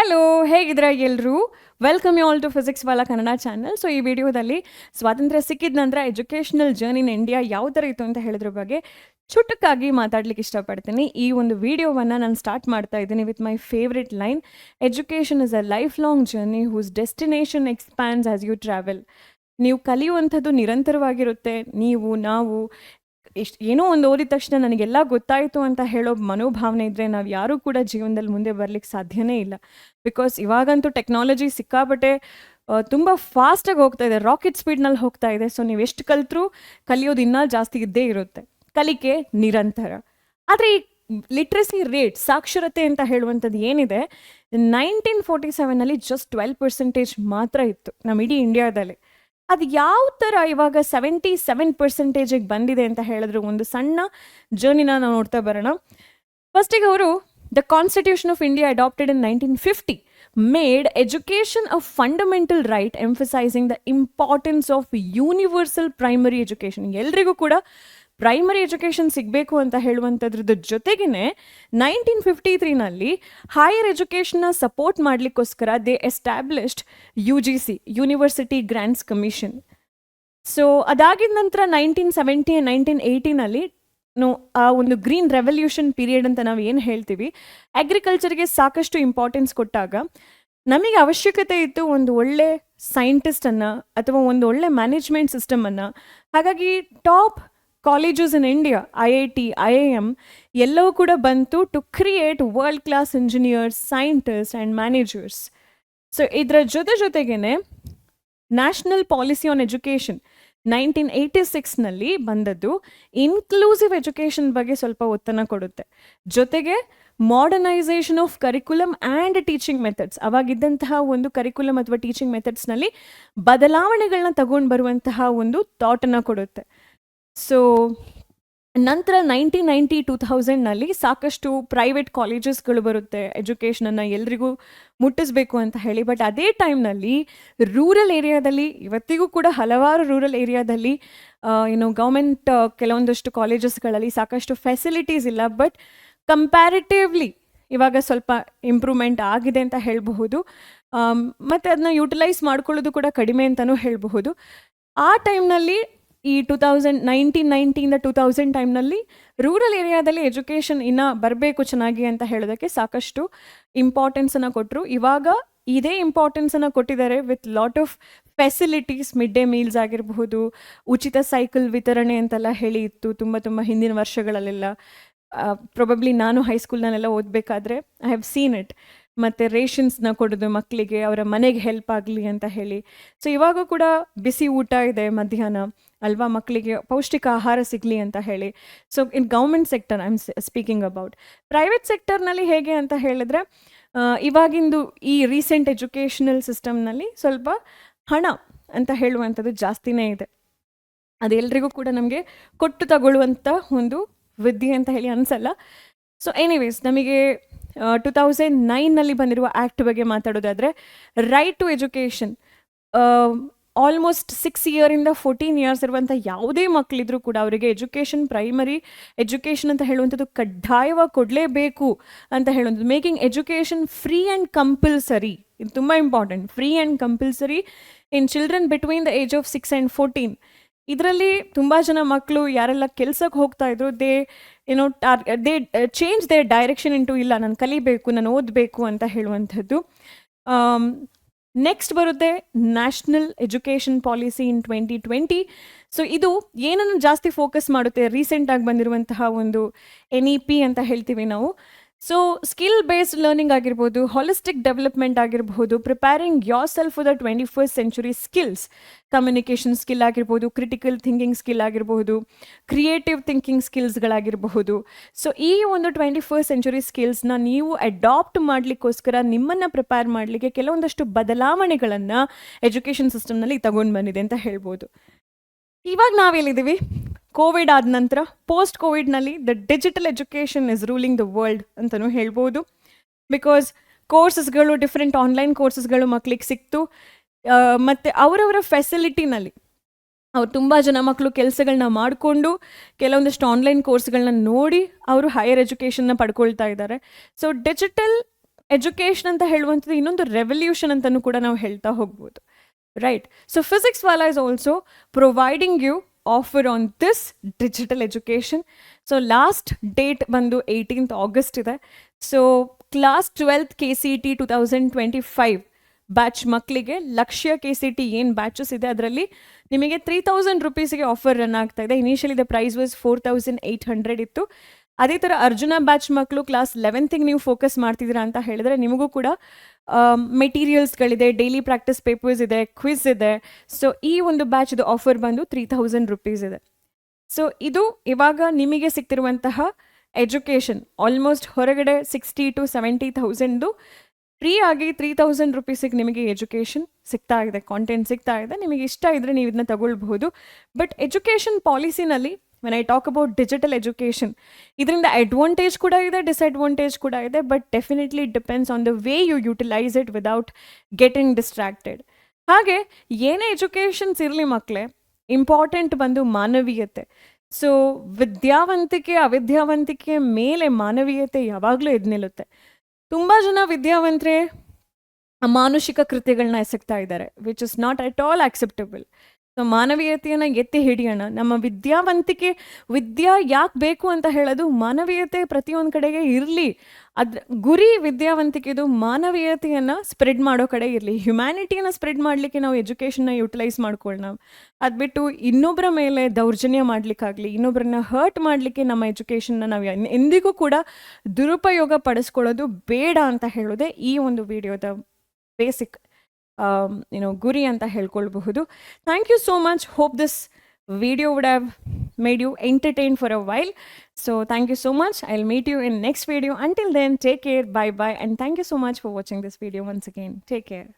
Hello, ಹೇಗಿದ್ದೀರಾ ಎಲ್ಲರೂ? Welcome you all to Physics Wallah Kannada channel. So ಈ ವಿಡಿಯೋದಲ್ಲಿ ಸ್ವಾತಂತ್ರ್ಯ ಸಿಕ್ಕಿದ ನಂತರ ಎಜುಕೇಷನಲ್ ಜರ್ನಿ ಇನ್ ಇಂಡಿಯಾ ಯಾವ ಥರ ಇತ್ತು ಅಂತ ಹೇಳಿದ್ರ ಬಗ್ಗೆ ಚುಟುಕಾಗಿ ಮಾತಾಡ್ಲಿಕ್ಕೆ ಇಷ್ಟಪಡ್ತೀನಿ. ಈ ಒಂದು ವಿಡಿಯೋವನ್ನು ನಾನು ಸ್ಟಾರ್ಟ್ ಮಾಡ್ತಾ ಇದ್ದೀನಿ with my favourite line: education is a life long journey whose destination expands as you travel. ನೀವು ಕಲಿಯುವಂಥದ್ದು ನಿರಂತರವಾಗಿರುತ್ತೆ. ನಾವು ಏನೋ ಒಂದು ಓದಿದ ತಕ್ಷಣ ನನಗೆಲ್ಲ ಗೊತ್ತಾಯಿತು ಅಂತ ಹೇಳೋ ಮನೋಭಾವನೆ ಇದ್ದರೆ ನಾವು ಯಾರೂ ಕೂಡ ಜೀವನದಲ್ಲಿ ಮುಂದೆ ಬರಲಿಕ್ಕೆ ಸಾಧ್ಯನೇ ಇಲ್ಲ. ಬಿಕಾಸ್ ಇವಾಗಂತೂ ಟೆಕ್ನಾಲಜಿ ಸಿಕ್ಕಾಪಟ್ಟೆ ತುಂಬ ಫಾಸ್ಟಾಗಿ ಹೋಗ್ತಾ ಇದೆ, ರಾಕೆಟ್ ಸ್ಪೀಡ್ನಲ್ಲಿ ಹೋಗ್ತಾ ಇದೆ. ಸೊ ನೀವು ಎಷ್ಟು ಕಲಿತ್ರೂ ಕಲಿಯೋದು ಇನ್ನೂ ಜಾಸ್ತಿ ಇದ್ದೇ ಇರುತ್ತೆ. ಕಲಿಕೆ ನಿರಂತರ. ಆದರೆ ಈ ಲಿಟ್ರಸಿ ರೇಟ್, ಸಾಕ್ಷರತೆ ಅಂತ ಹೇಳುವಂಥದ್ದು ಏನಿದೆ, 1947 ಜಸ್ಟ್ 12% ಮಾತ್ರ ಇತ್ತು ನಮ್ಮ ಇಡೀ ಇಂಡಿಯಾದಲ್ಲಿ. ಅದು ಯಾವ ಥರ ಇವಾಗ 77% ಬಂದಿದೆ ಅಂತ ಹೇಳಿದ್ರು, ಒಂದು ಸಣ್ಣ ಜರ್ನಿನ ನಾವು ನೋಡ್ತಾ ಬರೋಣ. ಫಸ್ಟಿಗೆ ಅವರು the constitution of India adopted in 1950 made education a fundamental right, emphasizing the importance of universal primary education. ಎಲ್ರಿಗೂ ಕೂಡ ಪ್ರೈಮರಿ ಎಜುಕೇಷನ್ ಸಿಗಬೇಕು ಅಂತ ಹೇಳುವಂಥದ್ರದ್ದು ಜೊತೆಗೇ 1953 ಹೈಯರ್ ಎಜುಕೇಷನ್ನ ಸಪೋರ್ಟ್ ಮಾಡಲಿಕ್ಕೋಸ್ಕರ they established UGC, university grants commission. So ಅದಾಗಿದ ನಂತರ 1970 and 1980 ಆ ಒಂದು ಗ್ರೀನ್ ರೆವಲ್ಯೂಷನ್ ಪೀರಿಯಡ್ ಅಂತ ನಾವು ಏನು ಹೇಳ್ತೀವಿ, ಅಗ್ರಿಕಲ್ಚರ್ಗೆ ಸಾಕಷ್ಟು ಇಂಪಾರ್ಟೆನ್ಸ್ ಕೊಟ್ಟಾಗ ನಮಗೆ ಅವಶ್ಯಕತೆ ಇತ್ತು ಒಂದು ಒಳ್ಳೆ ಸೈಂಟಿಸ್ಟನ್ನು ಅಥವಾ ಒಂದು ಒಳ್ಳೆ ಮ್ಯಾನೇಜ್ಮೆಂಟ್ ಸಿಸ್ಟಮನ್ನು. ಹಾಗಾಗಿ top colleges in India, IIT, IIM ಎಲ್ಲವೂ ಕೂಡ ಬಂತು to create world class engineers, scientist and managers. So ಇದರ ಜೊತೆಗೇ ನ್ಯಾಷನಲ್ ಪಾಲಿಸಿ ಆನ್ ಎಜುಕೇಷನ್ 1986 ಬಂದದ್ದು ಇನ್ಕ್ಲೂಸಿವ್ ಎಜುಕೇಷನ್ ಬಗ್ಗೆ ಸ್ವಲ್ಪ ಒತ್ತನ್ನು ಕೊಡುತ್ತೆ. ಜೊತೆಗೆ modernisation of curriculum and teaching methods, ಅವಾಗಿದ್ದಂತಹ ಒಂದು ಕರಿಕ್ಯುಲಮ್ ಅಥವಾ ಟೀಚಿಂಗ್ ಮೆಥಡ್ಸ್ನಲ್ಲಿ ಬದಲಾವಣೆಗಳನ್ನ ತಗೊಂಡು ಬರುವಂತಹ ಒಂದು ಥಾಟನ್ನು ಕೊಡುತ್ತೆ. ಸೊ ನಂತರ 1990-2000 ಸಾಕಷ್ಟು ಪ್ರೈವೇಟ್ ಕಾಲೇಜಸ್ಗಳು ಬರುತ್ತೆ, ಎಜುಕೇಷನನ್ನು ಎಲ್ರಿಗೂ ಮುಟ್ಟಿಸ್ಬೇಕು ಅಂತ ಹೇಳಿ. ಬಟ್ ಅದೇ ಟೈಮ್ನಲ್ಲಿ ರೂರಲ್ ಏರಿಯಾದಲ್ಲಿ, ಇವತ್ತಿಗೂ ಕೂಡ ಹಲವಾರು ರೂರಲ್ ಏರಿಯಾದಲ್ಲಿ ಗೌರ್ಮೆಂಟ್ ಕೆಲವೊಂದಷ್ಟು ಕಾಲೇಜಸ್ಗಳಲ್ಲಿ ಸಾಕಷ್ಟು ಫೆಸಿಲಿಟೀಸ್ ಇಲ್ಲ. ಬಟ್ ಕಂಪ್ಯಾರಿಟಿವ್ಲಿ ಇವಾಗ ಸ್ವಲ್ಪ ಇಂಪ್ರೂವ್ಮೆಂಟ್ ಆಗಿದೆ ಅಂತ ಹೇಳಬಹುದು. ಮತ್ತು ಅದನ್ನ ಯುಟಿಲೈಸ್ ಮಾಡ್ಕೊಳ್ಳೋದು ಕೂಡ ಕಡಿಮೆ ಅಂತಲೂ ಹೇಳಬಹುದು. ಆ ಟೈಮ್ನಲ್ಲಿ ಈ 1990-2000 ಟೈಮ್ನಲ್ಲಿ ರೂರಲ್ ಏರಿಯಾದಲ್ಲಿ ಎಜುಕೇಷನ್ ಇನ್ನೂ ಬರಬೇಕು ಚೆನ್ನಾಗಿ ಅಂತ ಹೇಳೋದಕ್ಕೆ ಸಾಕಷ್ಟು ಇಂಪಾರ್ಟೆನ್ಸನ್ನು ಕೊಟ್ಟರು. ಇವಾಗ ಇದೇ ಇಂಪಾರ್ಟೆನ್ಸನ್ನು ಕೊಟ್ಟಿದ್ದಾರೆ with lot of facilities. Mid day meals ಆಗಿರಬಹುದು, ಉಚಿತ ಸೈಕಲ್ ವಿತರಣೆ ಅಂತೆಲ್ಲ ಹೇಳಿ ಇತ್ತು ತುಂಬ ಹಿಂದಿನ ವರ್ಷಗಳಲ್ಲೆಲ್ಲ. ಪ್ರೊಬಬ್ಲಿ ನಾನು ಹೈಸ್ಕೂಲ್ನಲ್ಲೆಲ್ಲ ಓದಬೇಕಾದ್ರೆ ಐ ಹ್ಯಾವ್ ಸೀನ್ ಇಟ್. ಮತ್ತು ರೇಷನ್ಸ್ನ ಕೊಡೋದು ಮಕ್ಕಳಿಗೆ, ಅವರ ಮನೆಗೆ ಹೆಲ್ಪ್ ಆಗಲಿ ಅಂತ ಹೇಳಿ. ಸೊ ಇವಾಗ ಕೂಡ ಬಿಸಿ ಊಟ ಇದೆ ಮಧ್ಯಾಹ್ನ ಅಲ್ವಾ, ಮಕ್ಕಳಿಗೆ ಪೌಷ್ಟಿಕ ಆಹಾರ ಸಿಗಲಿ ಅಂತ ಹೇಳಿ. So in government sector I am speaking about. Private ಸೆಕ್ಟರ್ನಲ್ಲಿ ಹೇಗೆ ಅಂತ ಹೇಳಿದ್ರೆ, ಇವಾಗಿಂದು ಈ ರೀಸೆಂಟ್ ಎಜುಕೇಷನಲ್ ಸಿಸ್ಟಮ್ನಲ್ಲಿ ಸ್ವಲ್ಪ ಹಣ ಅಂತ ಹೇಳುವಂಥದ್ದು ಜಾಸ್ತಿನೇ ಇದೆ. ಅದೆಲ್ಲರಿಗೂ ಕೂಡ ನಮಗೆ ಕೊಟ್ಟು ತಗೊಳ್ಳುವಂಥ ಒಂದು ವಿದ್ಯೆ ಅಂತ ಹೇಳಿ ಅನಿಸಲ್ಲ. ಸೊ ಎನಿವೇಸ್, ನಮಗೆ 2009 ಬಂದಿರುವ ಆ್ಯಕ್ಟ್ ಬಗ್ಗೆ ಮಾತಾಡೋದಾದರೆ, right to education, almost 6 years 14 years ಇರುವಂಥ ಯಾವುದೇ ಮಕ್ಕಳಿದ್ರೂ ಕೂಡ ಅವರಿಗೆ ಎಜುಕೇಷನ್, ಪ್ರೈಮರಿ ಎಜುಕೇಷನ್ ಅಂತ ಹೇಳುವಂಥದ್ದು ಕಡ್ಡಾಯವಾಗಿ ಕೊಡಲೇಬೇಕು ಅಂತ ಹೇಳುವಂಥದ್ದು. Making education free and compulsory, ಇದು ತುಂಬ important. Free and compulsory in children between the age of 6 and 14. ಇದರಲ್ಲಿ ತುಂಬ ಜನ ಮಕ್ಕಳು ಯಾರೆಲ್ಲ ಕೆಲಸಕ್ಕೆ ಹೋಗ್ತಾ ಇದ್ರು, they change their direction into ಇಲ್ಲ ನಾನು ಕಲಿಬೇಕು, ನಾನು ಓದಬೇಕು ಅಂತ ಹೇಳುವಂಥದ್ದು. ನೆಕ್ಸ್ಟ್ ಬರುತ್ತೆ national education policy in 2020. So ಇದು ಏನನ್ನು ಜಾಸ್ತಿ ಫೋಕಸ್ ಮಾಡುತ್ತೆ, ರೀಸೆಂಟಾಗಿ ಬಂದಿರುವಂತಹ ಒಂದು NEP ಅಂತ ಹೇಳ್ತೀವಿ ನಾವು. ಸೊ ಸ್ಕಿಲ್ ಬೇಸ್ಡ್ ಲರ್ನಿಂಗ್ ಆಗಿರ್ಬೋದು, ಹಾಲಿಸ್ಟಿಕ್ ಡೆವಲಪ್ಮೆಂಟ್ ಆಗಿರ್ಬೋದು, preparing your self for the 21st century skills, communication skill ಆಗಿರ್ಬೋದು, ಕ್ರಿಟಿಕಲ್ ಥಿಂಕಿಂಗ್ ಸ್ಕಿಲ್ ಆಗಿರಬಹುದು, ಕ್ರಿಯೇಟಿವ್ ಥಿಂಕಿಂಗ್ ಸ್ಕಿಲ್ಸ್ಗಳಾಗಿರಬಹುದು. ಸೊ ಈ ಒಂದು 21st century ಸ್ಕಿಲ್ಸ್ನ ನೀವು ಅಡಾಪ್ಟ್ ಮಾಡಲಿಕ್ಕೋಸ್ಕರ, ನಿಮ್ಮನ್ನು ಪ್ರಿಪೇರ್ ಮಾಡಲಿಕ್ಕೆ ಕೆಲವೊಂದಷ್ಟು ಬದಲಾವಣೆಗಳನ್ನು ಎಜುಕೇಷನ್ ಸಿಸ್ಟಮ್ನಲ್ಲಿ ತಗೊಂಡು ಬಂದಿದೆ ಅಂತ ಹೇಳ್ಬೋದು. ಇವಾಗ ನಾವೆಲ್ಲಿದ್ದೀವಿ, ಕೋವಿಡ್ ಆದ ನಂತರ ಪೋಸ್ಟ್ ಕೋವಿಡ್ನಲ್ಲಿ the digital education is ruling the world ಅಂತಲೂ ಹೇಳ್ಬೋದು. ಬಿಕಾಸ್ ಕೋರ್ಸಸ್ಗಳು, ಡಿಫ್ರೆಂಟ್ ಆನ್ಲೈನ್ ಕೋರ್ಸಸ್ಗಳು ಮಕ್ಕಳಿಗೆ ಸಿಕ್ತು. ಮತ್ತು ಅವರವರ ಫೆಸಿಲಿಟಿನಲ್ಲಿ ಅವ್ರು ತುಂಬ ಜನ ಮಕ್ಕಳು ಕೆಲಸಗಳನ್ನ ಮಾಡಿಕೊಂಡು ಕೆಲವೊಂದಷ್ಟು ಆನ್ಲೈನ್ ಕೋರ್ಸ್ಗಳನ್ನ ನೋಡಿ ಅವರು ಹೈಯರ್ ಎಜುಕೇಷನ್ನ ಪಡ್ಕೊಳ್ತಾ ಇದ್ದಾರೆ. ಸೊ ಡಿಜಿಟಲ್ ಎಜುಕೇಷನ್ ಅಂತ ಹೇಳುವಂಥದ್ದು ಇನ್ನೊಂದು ರೆವಲ್ಯೂಷನ್ ಅಂತಲೂ ಕೂಡ ನಾವು ಹೇಳ್ತಾ ಹೋಗ್ಬೋದು, right? So Physics Wallah is also providing you offer on this digital education. So last date ಬಂದು 18th August ಇದೆ. So class 12th KCET 2025 batch ಮಕ್ಕಳಿಗೆ ಲಕ್ಷ್ಯ KCET ಏನು ಬ್ಯಾಚಸ್ ಇದೆ ಅದರಲ್ಲಿ ನಿಮಗೆ 3000 ರುಪೀಸ್ಗೆ ಆಫರ್ ರನ್ ಆಗ್ತಾ ಇದೆ. ಇನಿಷಿಯಲಿ ದ ಪ್ರೈಸ್ ವಾಸ್ 4800 ಇತ್ತು. ಅದೇ ಥರ ಅರ್ಜುನ ಬ್ಯಾಚ್ ಮಕ್ಕಳು ಕ್ಲಾಸ್ 11th ನೀವು ಫೋಕಸ್ ಮಾಡ್ತಿದ್ದೀರಾ ಅಂತ ಹೇಳಿದ್ರೆ ನಿಮಗೂ ಕೂಡ ಮೆಟೀರಿಯಲ್ಸ್ಗಳಿದೆ, ಡೈಲಿ ಪ್ರಾಕ್ಟೀಸ್ ಪೇಪರ್ಸ್ ಇದೆ, ಕ್ವಿಜ್ ಇದೆ. ಸೊ ಈ ಒಂದು ಬ್ಯಾಚ್ದು ಆಫರ್ ಬಂದು 3000 ರುಪೀಸ್ ಇದೆ. ಸೊ ಇದು ಇವಾಗ ನಿಮಗೆ ಸಿಗ್ತಿರುವಂತಹ ಎಜುಕೇಷನ್ ಆಲ್ಮೋಸ್ಟ್ ಹೊರಗಡೆ 60,000 to 70,000 ಫ್ರೀ ಆಗಿ 3000 ರುಪೀಸಿಗೆ ನಿಮಗೆ ಎಜುಕೇಷನ್ ಸಿಗ್ತಾ ಇದೆ, ಕಾಂಟೆಂಟ್ ಸಿಗ್ತಾ ಇದೆ. ನಿಮಗೆ ಇಷ್ಟ ಇದ್ದರೆ ನೀವು ಇದನ್ನ ತಗೊಳ್ಬಹುದು. ಬಟ್ ಎಜುಕೇಷನ್ ಪಾಲಿಸಿನಲ್ಲಿ when I talk about digital education, ಇದರಿಂದ ಅಡ್ವಾಂಟೇಜ್ ಕೂಡ ಇದೆ, ಡಿಸ್ಅಡ್ವಾಂಟೇಜ್ ಕೂಡ ಇದೆ. But definitely it depends on the way you utilise it without getting distracted. ಹಾಗೆ ಏನೇ ಎಜುಕೇಷನ್ಸ್ ಇರಲಿ ಮಕ್ಕಳೇ, ಇಂಪಾರ್ಟೆಂಟ್ ಬಂದು ಮಾನವೀಯತೆ. ಸೊ ವಿದ್ಯಾವಂತಿಕೆ ಅವಿದ್ಯಾವಂತಿಕೆ ಮೇಲೆ ಮಾನವೀಯತೆ ಯಾವಾಗಲೂ ಎದ್ದು ನಿಲ್ಲುತ್ತೆ. ತುಂಬ ಜನ ವಿದ್ಯಾವಂತರೇ ಅಮಾನುಷಿಕ ಕೃತ್ಯಗಳನ್ನ ಎಸಗ್ತಾ ಇದ್ದಾರೆ, which is not at all acceptable. So ಮಾನವೀಯತೆಯನ್ನು ಎತ್ತಿ ಹಿಡಿಯೋಣ. ನಮ್ಮ ವಿದ್ಯಾ ಯಾಕೆ ಬೇಕು ಅಂತ ಹೇಳೋದು ಮಾನವೀಯತೆ ಪ್ರತಿಯೊಂದು ಕಡೆಗೆ ಇರಲಿ. ಅದ್ರ ಗುರಿ ವಿದ್ಯಾವಂತಿಕೆದು ಮಾನವೀಯತೆಯನ್ನು ಸ್ಪ್ರೆಡ್ ಮಾಡೋ ಕಡೆ ಇರಲಿ. ಹ್ಯುಮ್ಯಾನಿಟಿಯನ್ನು ಸ್ಪ್ರೆಡ್ ಮಾಡಲಿಕ್ಕೆ ನಾವು ಎಜುಕೇಷನ್ನ ಯುಟಿಲೈಸ್ ಮಾಡ್ಕೊಳ್ಳೋಣ. ಅದು ಬಿಟ್ಟು ಇನ್ನೊಬ್ಬರ ಮೇಲೆ ದೌರ್ಜನ್ಯ ಮಾಡಲಿಕ್ಕಾಗಲಿ, ಇನ್ನೊಬ್ಬರನ್ನ ಹರ್ಟ್ ಮಾಡಲಿಕ್ಕೆ ನಮ್ಮ ಎಜುಕೇಷನ್ನ ನಾವು ಎಂದಿಗೂ ಕೂಡ ದುರುಪಯೋಗ ಪಡಿಸ್ಕೊಳ್ಳೋದು ಬೇಡ ಅಂತ ಹೇಳೋದೇ ಈ ಒಂದು ವಿಡಿಯೋದ ಬೇಸಿಕ್ ಗುರಿ ಅಂತ ಹೇಳ್ಕೊಳ್ಬಹುದು. Thank you so much. Hope this video would have made you entertained for a while. So thank you so much. I'll meet you in next video. Until then, take care. Bye bye. And thank you so much for watching this video once again. Take care.